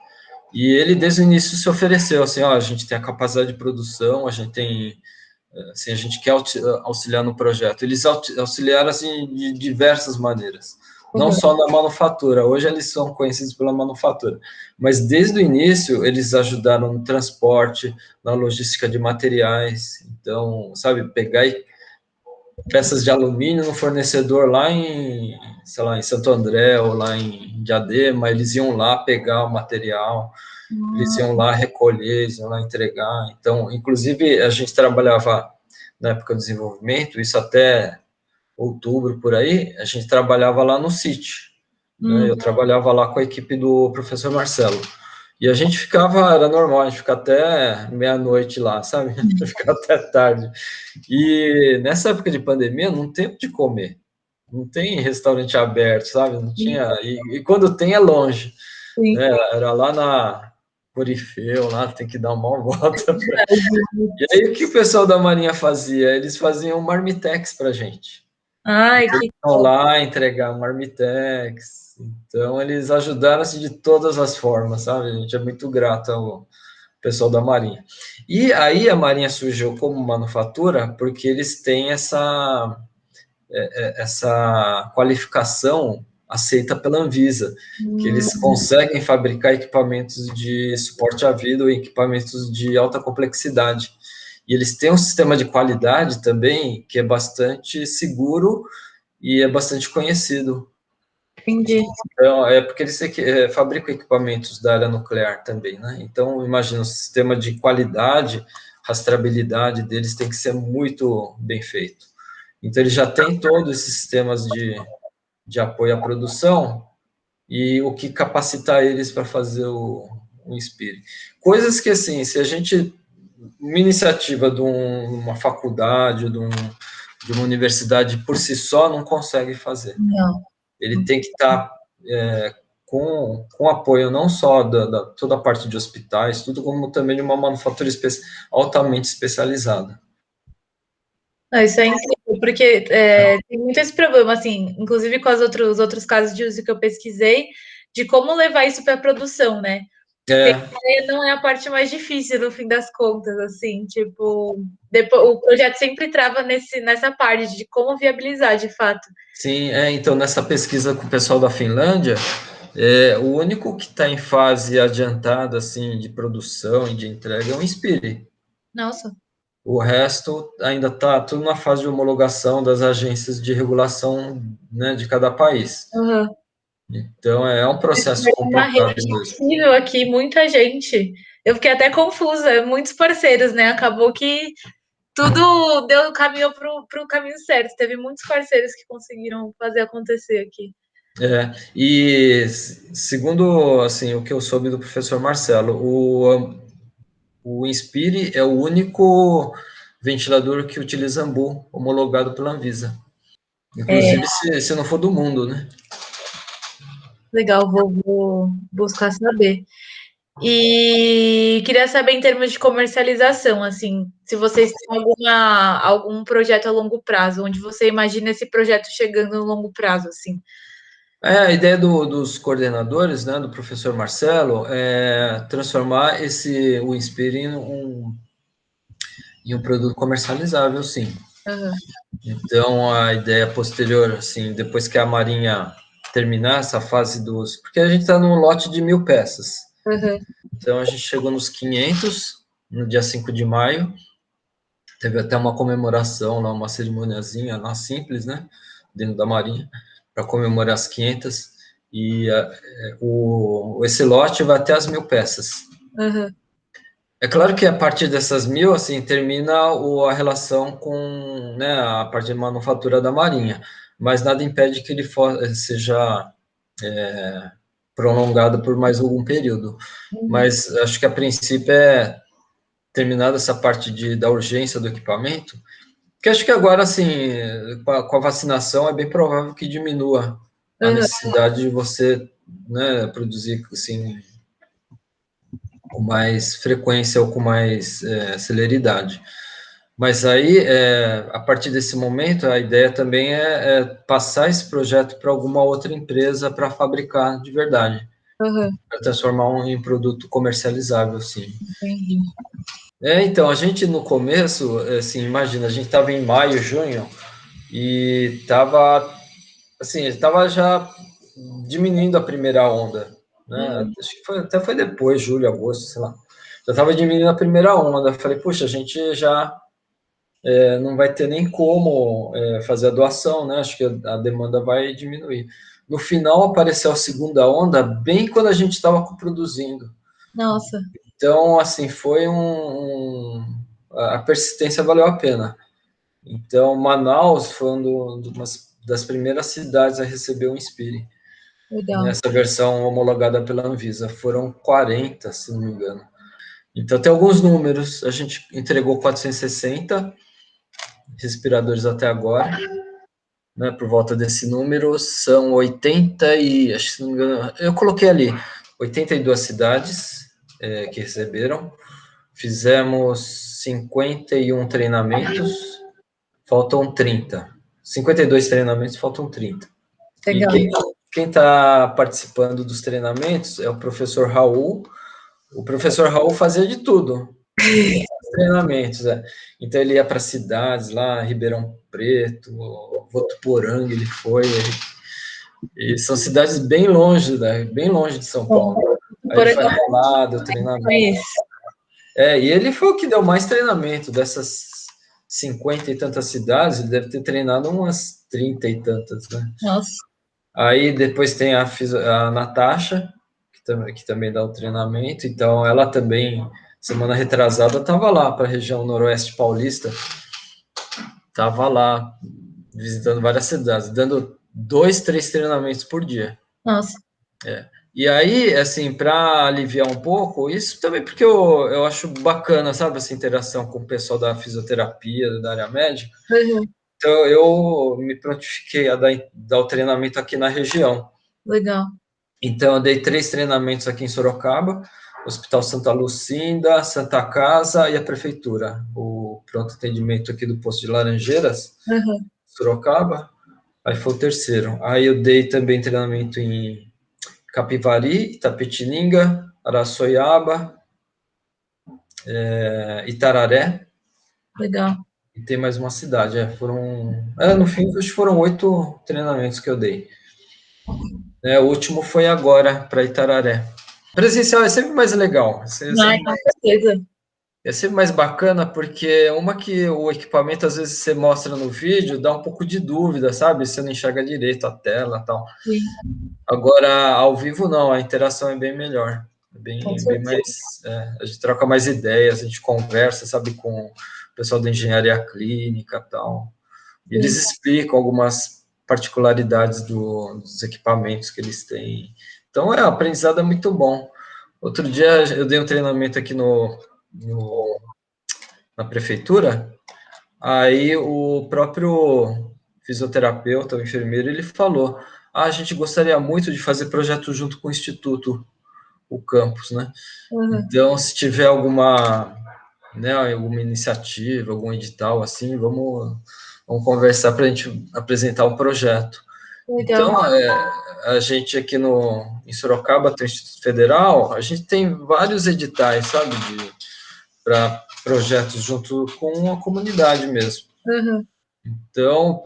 Speaker 2: E ele, desde o início, se ofereceu, assim, ó, a gente tem a capacidade de produção, a gente tem, assim, a gente quer auxiliar no projeto. Eles auxiliaram, assim, de diversas maneiras. Não
Speaker 1: Uhum.
Speaker 2: só na manufatura, hoje eles são conhecidos pela manufatura, mas desde o início eles ajudaram no transporte, na logística de materiais, então, sabe, pegar peças de alumínio no fornecedor lá em, sei lá, em Santo André ou lá em Diadema, eles iam lá pegar o material, eles iam lá recolher, eles iam lá entregar. Então, inclusive, a gente trabalhava na época do desenvolvimento, isso até outubro por aí, a gente trabalhava lá no sítio, né? Eu trabalhava lá com a equipe do professor Marcelo. E a gente ficava, era normal, a gente ficava até meia-noite lá, sabe? Ficava até tarde. E nessa época de pandemia, não tem o de comer. Não tem restaurante aberto, sabe? Não tinha. E quando tem, é longe.
Speaker 1: Sim.
Speaker 2: Né? Era lá na Corifeu, lá tem que dar uma volta. E aí, o que o pessoal da Marinha fazia? Eles faziam marmitex pra gente.
Speaker 1: Ai,
Speaker 2: Eles
Speaker 1: que
Speaker 2: iam lá entregar marmitex. Então, eles ajudaram assim, de todas as formas, sabe? A gente é muito grato ao pessoal da Marinha. E aí a Marinha surgiu como manufatura porque eles têm essa qualificação aceita pela Anvisa, que eles conseguem fabricar equipamentos de suporte à vida ou equipamentos de alta complexidade. E eles têm um sistema de qualidade também que é bastante seguro e é bastante conhecido.
Speaker 1: entendi.
Speaker 2: Então, é porque eles fabricam equipamentos da área nuclear também, né? Então, imagina, o sistema de qualidade, rastreabilidade deles tem que ser muito bem feito. Então, eles já têm todos esses sistemas de apoio à produção e o que capacita eles para fazer o Inspire. Coisas que, assim, se a gente, uma iniciativa de uma faculdade, de uma universidade por si só, não consegue fazer.
Speaker 1: Não.
Speaker 2: Ele tem que estar com apoio não só da toda a parte de hospitais, tudo como também de uma manufatura altamente especializada.
Speaker 1: Não, isso é incrível, porque tem muito esse problema, assim, inclusive com os outros casos de uso que eu pesquisei, de como levar isso para a produção, né?
Speaker 2: É,
Speaker 1: Não é a parte mais difícil, no fim das contas, assim, tipo, depois, o projeto sempre trava nessa parte de como viabilizar, de fato.
Speaker 2: sim, então nessa pesquisa com o pessoal da Finlândia, o único que está em fase adiantada assim de produção e de entrega é o Inspire.
Speaker 1: Nossa.
Speaker 2: O resto ainda está tudo na fase de homologação das agências de regulação, né, de cada país.
Speaker 1: Uhum.
Speaker 2: Então é um processo
Speaker 1: Uma rede
Speaker 2: complicado mesmo.
Speaker 1: incrível aqui, muita gente. Eu fiquei até confusa, muitos parceiros, né? Acabou que tudo caminhou para o caminho certo. Teve muitos parceiros que conseguiram fazer acontecer aqui.
Speaker 2: E segundo, assim, o que eu soube do professor Marcelo, o Inspire é o único ventilador que utiliza AMBU, homologado pela Anvisa.
Speaker 1: É,
Speaker 2: Inclusive, se não for do mundo, né?
Speaker 1: legal, vou buscar saber. E queria saber em termos de comercialização, assim, se vocês têm algum projeto a longo prazo, onde você imagina esse projeto chegando no longo prazo, assim.
Speaker 2: A ideia dos coordenadores, né, do professor Marcelo, é transformar o Inspire em um produto comercializável, sim.
Speaker 1: Aham,
Speaker 2: Então, a ideia posterior, assim, depois que a Marinha terminar essa fase dos... Porque a gente está num lote de 1.000 peças.
Speaker 1: aham,
Speaker 2: Então, a gente chegou nos 500, no dia 5 de maio. Teve até uma comemoração lá, uma cerimoniazinha lá, simples, né? Dentro da Marinha, para comemorar as 500. E esse lote vai até as 1.000 peças.
Speaker 1: aham,
Speaker 2: É claro que a partir dessas 1.000, assim, termina a relação com, né, a parte de manufatura da Marinha, mas nada impede que ele seja prolongado por mais algum período.
Speaker 1: uhum,
Speaker 2: Mas acho que a princípio é terminada essa parte da urgência do equipamento, que acho que agora, assim, com a vacinação, é bem provável que diminua a
Speaker 1: aham,
Speaker 2: necessidade de você, né, produzir, assim, com mais frequência ou com mais celeridade. Mas aí, a partir desse momento, a ideia também é passar esse projeto para alguma outra empresa para fabricar de verdade,
Speaker 1: aham,
Speaker 2: para transformar em produto comercializável, sim.
Speaker 1: entendi.
Speaker 2: Então, a gente no começo, assim, imagina, a gente estava em maio, junho, e estava já diminuindo a primeira onda, né?
Speaker 1: Uhum.
Speaker 2: Acho que até foi depois, julho, agosto, sei lá. Já estava diminuindo a primeira onda. Falei, puxa, a gente já não vai ter nem como fazer a doação, né? Acho que a demanda vai diminuir. No final apareceu a segunda onda, bem quando a gente estava produzindo.
Speaker 1: Nossa,
Speaker 2: Então, assim, a persistência valeu a pena. Então, Manaus foi uma das primeiras cidades a receber o Inspire,
Speaker 1: legal.
Speaker 2: nessa versão homologada pela Anvisa. Foram 40, se não me engano. Então, tem alguns números. A gente entregou 460 respiradores até agora, né, por volta desse número. São 80 e... Acho que, se não me engano, eu coloquei ali 82 cidades que receberam. Fizemos 51 treinamentos, faltam 30. 52 treinamentos, faltam 30. E
Speaker 1: Legal.
Speaker 2: quem está participando dos treinamentos é o professor Raul. O professor Raul fazia de tudo nos treinamentos. Então, ele ia para cidades lá, Ribeirão Preto, Votuporanga, ele foi. E são cidades bem longe, né? Bem longe de São
Speaker 1: Bom,
Speaker 2: Paulo. Aí
Speaker 1: por
Speaker 2: ele foi
Speaker 1: exemplo,
Speaker 2: lá, deu treinamento.
Speaker 1: conheço.
Speaker 2: E ele foi o que deu mais treinamento dessas 50 e tantas cidades, ele deve ter treinado umas 30 e tantas, né?
Speaker 1: Nossa,
Speaker 2: Aí depois tem a Natasha, que também dá o treinamento, então ela também, semana retrasada, estava lá para a região noroeste paulista, estava lá visitando várias cidades, dando 2, 3 treinamentos por dia.
Speaker 1: nossa.
Speaker 2: E aí, assim, para aliviar um pouco, isso também porque eu acho bacana, sabe, essa interação com o pessoal da fisioterapia, da área médica.
Speaker 1: Uhum.
Speaker 2: Então, eu me prontifiquei a dar o treinamento aqui na região.
Speaker 1: Legal.
Speaker 2: Então, eu dei 3 treinamentos aqui em Sorocaba, Hospital Santa Lucinda, Santa Casa e a Prefeitura. O pronto atendimento aqui do posto de Laranjeiras,
Speaker 1: Uhum.
Speaker 2: Sorocaba, aí foi o terceiro. Aí eu dei também treinamento em Capivari, Itapetininga, Araçoiaba, Itararé,
Speaker 1: Legal.
Speaker 2: e tem mais uma cidade. No fim, acho que foram 8 treinamentos que eu dei. O último foi agora, para Itararé. Presencial é sempre mais legal,
Speaker 1: Ai, com certeza.
Speaker 2: é sempre mais bacana, porque uma que o equipamento, às vezes, você mostra no vídeo, dá um pouco de dúvida, sabe? Você não enxerga direito a tela e tal.
Speaker 1: Sim,
Speaker 2: Agora, ao vivo, não, a interação é bem melhor. É
Speaker 1: com
Speaker 2: bem
Speaker 1: certeza.
Speaker 2: mais. A gente troca mais ideias, a gente conversa, sabe, com o pessoal da engenharia clínica e tal. E eles
Speaker 1: Sim.
Speaker 2: explicam algumas particularidades dos equipamentos que eles têm. Então, o aprendizado é muito bom. Outro dia eu dei um treinamento aqui na prefeitura, aí o próprio fisioterapeuta, o enfermeiro, ele falou, a gente gostaria muito de fazer projeto junto com o Instituto, o campus, né? Então, se tiver alguma, né, alguma iniciativa, algum edital, assim, vamos conversar para a gente apresentar um projeto.
Speaker 1: Legal.
Speaker 2: Então, a gente aqui em Sorocaba, tem o Instituto Federal, a gente tem vários editais, sabe, para projetos junto com a comunidade mesmo. Então,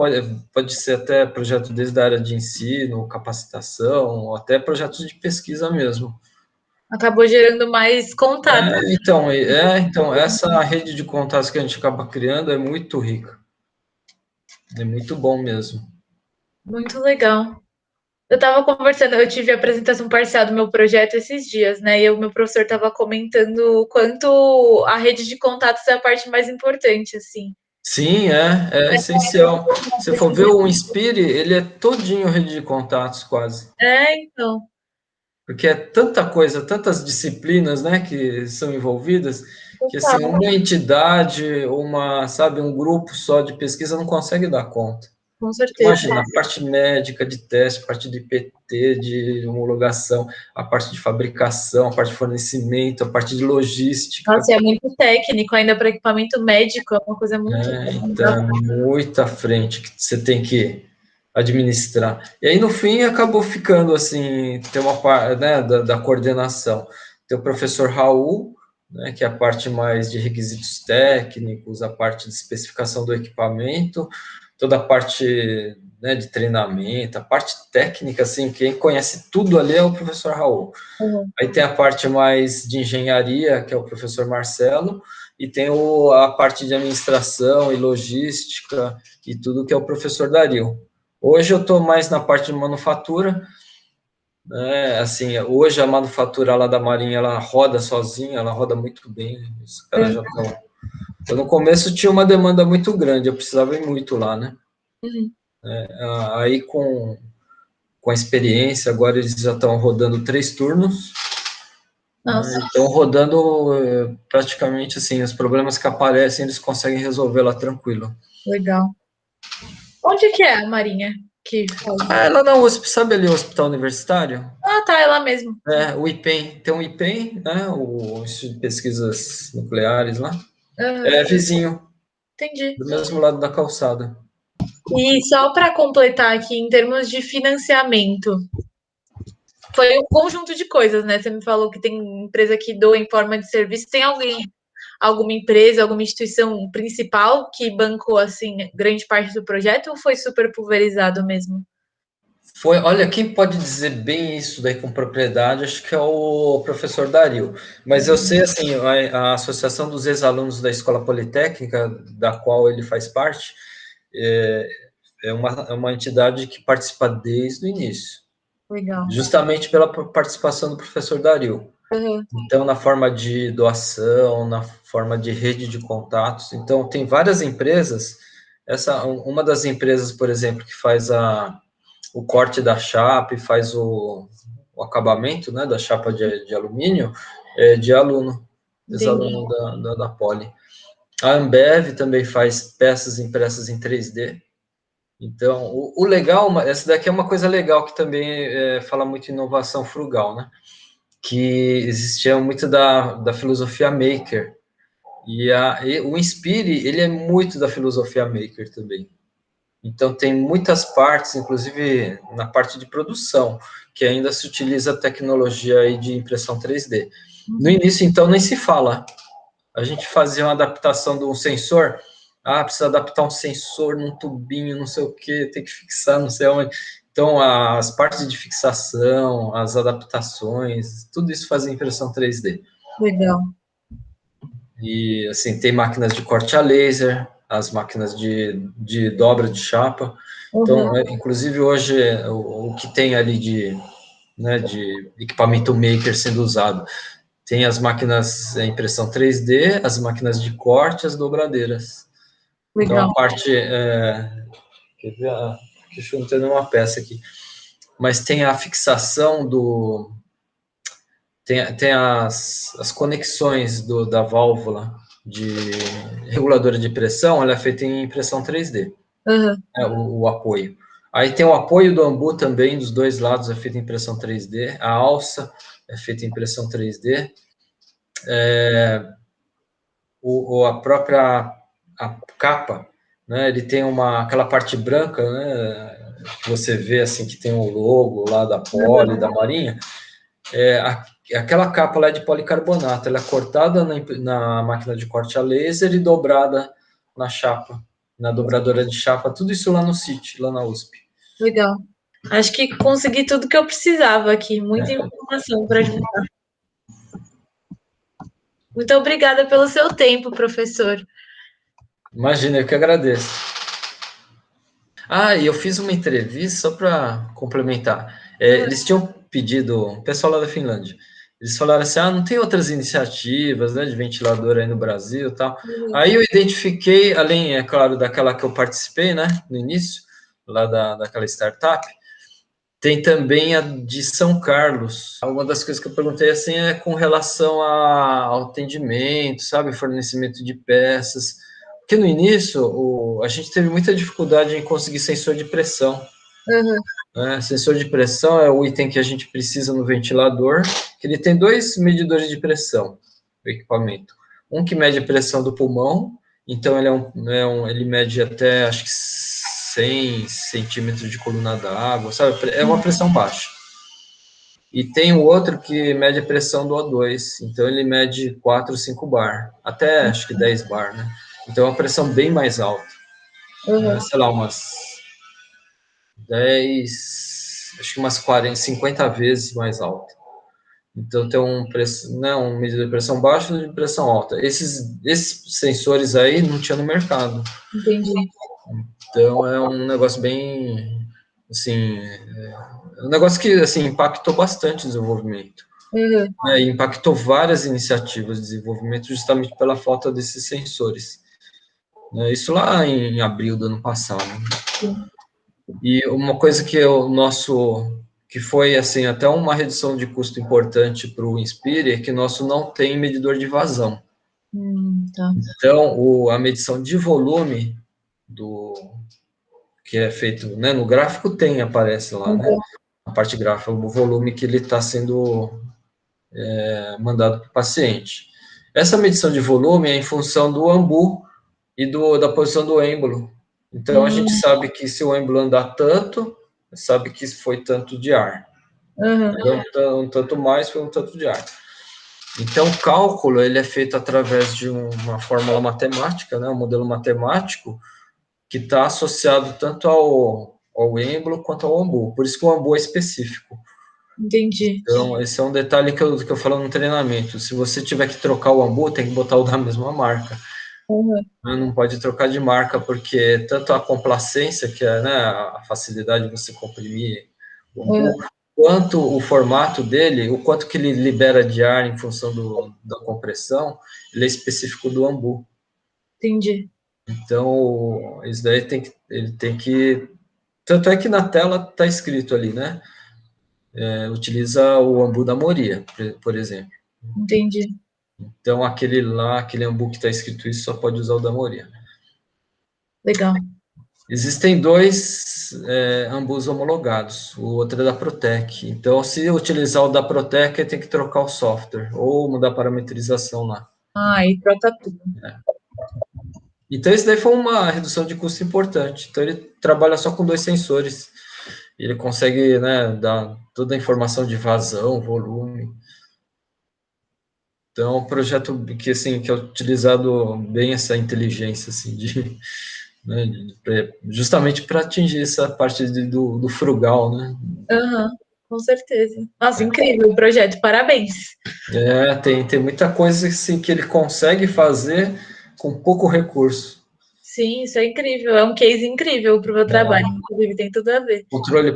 Speaker 2: pode ser até projeto desde a área de ensino, capacitação, ou até projetos de pesquisa mesmo.
Speaker 1: Acabou gerando mais contato.
Speaker 2: Então, essa rede de contatos que a gente acaba criando é muito rica. É muito bom mesmo.
Speaker 1: Muito legal. Eu estava conversando, eu tive a apresentação parcial do meu projeto esses dias, né? E o meu professor estava comentando o quanto a rede de contatos é a parte mais importante, assim.
Speaker 2: Sim, é essencial. Se for ver o Inspire, ele é todinho rede de contatos, quase.
Speaker 1: Então.
Speaker 2: Porque é tanta coisa, tantas disciplinas, né, que são envolvidas, que assim, uma entidade, sabe, um grupo só de pesquisa não consegue dar conta.
Speaker 1: Com certeza.
Speaker 2: Imagina, a parte médica de teste, a parte de IPT, de homologação, a parte de fabricação, a parte de fornecimento, a parte de logística.
Speaker 1: Nossa, é muito técnico ainda para equipamento médico, é uma coisa muito.
Speaker 2: Então, é muita frente que você tem que administrar. E aí, no fim, acabou ficando assim, tem uma parte, né, da coordenação. Tem o professor Raul, né, que é a parte mais de requisitos técnicos, a parte de especificação do equipamento, toda a parte, né, de treinamento, a parte técnica, assim, quem conhece tudo ali é o professor Raul. Aí tem a parte mais de engenharia, que é o professor Marcelo, e tem a parte de administração e logística e tudo, que é o professor Dario. Hoje eu estou mais na parte de manufatura, né? Assim, hoje a manufatura lá da Marinha, ela roda sozinha, ela roda muito bem, os caras já estão... Então, no começo tinha uma demanda muito grande, eu precisava ir muito lá, né? Aí com a experiência, agora eles já estão rodando 3 turnos, estão rodando praticamente assim, os problemas que aparecem, eles conseguem resolver lá tranquilo.
Speaker 1: Legal. Onde que é a Marinha? Que faz?
Speaker 2: Lá na USP, sabe ali o Hospital Universitário?
Speaker 1: Tá, é lá mesmo.
Speaker 2: O IPEM, tem um IPEM, né, o Instituto de Pesquisas Nucleares lá, é vizinho,
Speaker 1: Entendi.
Speaker 2: do mesmo lado da calçada.
Speaker 1: E só para completar aqui, em termos de financiamento, foi um conjunto de coisas, né? Você me falou que tem empresa que doa em forma de serviço. Tem alguma empresa, alguma instituição principal que bancou, assim, grande parte do projeto ou foi super pulverizado mesmo?
Speaker 2: Olha, quem pode dizer bem isso daí com propriedade, acho que é o professor Dario. Mas eu sei, assim, a Associação dos Ex-Alunos da Escola Politécnica, da qual ele faz parte, é uma entidade que participa desde o início.
Speaker 1: Legal.
Speaker 2: Justamente pela participação do professor Dario. Então, na forma de doação, na forma de rede de contatos. Então, tem várias empresas. Uma das empresas, por exemplo, que faz o corte da chapa e faz o acabamento, né, da chapa de alumínio, é de aluno, ex-aluno da Poli. A Ambev também faz peças impressas em 3D. Então, o legal, essa daqui é uma coisa legal que também fala muito em inovação frugal, né? Que existia muito da filosofia maker. E o Inspire, ele é muito da filosofia maker também. Então, tem muitas partes, inclusive na parte de produção, que ainda se utiliza a tecnologia aí de impressão 3D. No início, então, nem se fala. A gente fazia uma adaptação de um sensor, precisa adaptar um sensor num tubinho, não sei o que, tem que fixar, não sei onde. Então, as partes de fixação, as adaptações, tudo isso fazia impressão 3D.
Speaker 1: Legal.
Speaker 2: E, assim, tem máquinas de corte a laser, as máquinas de dobra de chapa. Então, inclusive, hoje, o que tem ali de equipamento maker sendo usado, tem as máquinas impressão 3D, as máquinas de corte, as dobradeiras.
Speaker 1: Legal.
Speaker 2: Então, a parte... quer ver? porque eu não tenho nenhuma peça aqui. Mas tem a fixação do... Tem as conexões da válvula de reguladora de pressão, ela é feita em impressão 3D, o apoio. Aí tem o apoio do ambu também, dos dois lados é feito em impressão 3D, a alça é feita em impressão 3D, a própria capa, né, ele tem aquela parte branca, né, que você vê assim, que tem o logo lá da Poli, da Marinha, aquela capa lá é de policarbonato, ela é cortada na máquina de corte a laser e dobrada na chapa, na dobradora de chapa, tudo isso lá no CIT, lá na USP.
Speaker 1: Legal. Acho que consegui tudo que eu precisava aqui, muita informação para ajudar. Muito obrigada pelo seu tempo, professor.
Speaker 2: Imagina, eu que agradeço. E eu fiz uma entrevista, só para complementar. Eles tinham pedido, o pessoal lá da Finlândia, eles falaram assim, não tem outras iniciativas, né, de ventilador aí no Brasil e tal. Aí eu identifiquei, além, é claro, daquela que eu participei, né, no início, lá daquela startup, tem também a de São Carlos. Uma das coisas que eu perguntei, assim, é com relação ao atendimento, sabe, fornecimento de peças, porque no início, a gente teve muita dificuldade em conseguir sensor de pressão. Sensor de pressão é o item que a gente precisa no ventilador, que ele tem 2 medidores de pressão, o equipamento. Um que mede a pressão do pulmão, então ele mede até, acho que 100 centímetros de coluna d'água, sabe? É uma pressão baixa. E tem o outro que mede a pressão do O2, então ele mede 4, 5 bar, até acho que 10 bar, né? Então é uma pressão bem mais alta. Sei lá, umas 10, acho que umas 40, 50 vezes mais alta. Então tem um medidor de pressão baixa e de pressão alta. Esses sensores aí não tinha no mercado.
Speaker 1: Entendi.
Speaker 2: Então é um negócio bem, assim, um negócio que assim impactou bastante o desenvolvimento. E impactou várias iniciativas de desenvolvimento justamente pela falta desses sensores. Isso lá em abril do ano passado. E uma coisa que foi assim até uma redução de custo importante para o Inspire é que nosso não tem medidor de vazão.
Speaker 1: Tá.
Speaker 2: Então a medição de volume que é feito, né, no gráfico aparece lá, né, a parte gráfica, o volume que ele está sendo mandado para o paciente. Essa medição de volume é em função do ambu e da posição do êmbolo. Então, a gente sabe que se o êmbolo andar tanto, sabe que foi tanto de ar. Um tanto mais foi um tanto de ar. Então, o cálculo ele é feito através de uma fórmula matemática, né, um modelo matemático, que está associado tanto ao êmbolo quanto ao ambu. Por isso que o ambu é específico.
Speaker 1: Entendi.
Speaker 2: Então, esse é um detalhe que eu falo no treinamento. Se você tiver que trocar o ambu, tem que botar o da mesma marca. Não pode trocar de marca, porque tanto a complacência, que é, né, a facilidade de você comprimir o ambu, quanto o formato dele, o quanto que ele libera de ar em função da compressão, ele é específico do ambu.
Speaker 1: Entendi.
Speaker 2: Então, isso daí ele tem que... Tanto é que na tela está escrito ali, né? Utiliza o ambu da Moria, por exemplo.
Speaker 1: Entendi.
Speaker 2: Então, aquele ambu que está escrito isso, só pode usar o da Moria.
Speaker 1: Legal.
Speaker 2: Existem 2 ambus homologados, o outro é da Protec. Então, se utilizar o da Protec, tem que trocar o software, ou mudar a parametrização lá.
Speaker 1: E trota tudo.
Speaker 2: Então, isso daí foi uma redução de custo importante. Então, ele trabalha só com 2 sensores. Ele consegue, né, dar toda a informação de vazão, volume. Então, é um projeto que, assim, que é utilizado bem essa inteligência, assim, né, justamente para atingir essa parte do frugal, né?
Speaker 1: Com certeza. Nossa, incrível o projeto, parabéns.
Speaker 2: Tem muita coisa assim, que ele consegue fazer com pouco recurso.
Speaker 1: Sim, isso é incrível, é um case incrível para o meu trabalho, inclusive tem tudo a ver.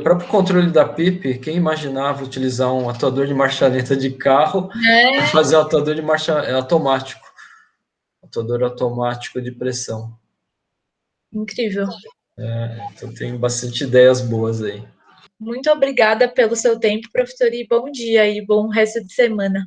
Speaker 2: Próprio controle da PIP, quem imaginava utilizar um atuador de marcha lenta de carro para fazer um atuador de marcha automático, atuador automático de pressão.
Speaker 1: Incrível.
Speaker 2: Então tem bastante ideias boas aí.
Speaker 1: Muito obrigada pelo seu tempo, professor, e bom dia e bom resto de semana.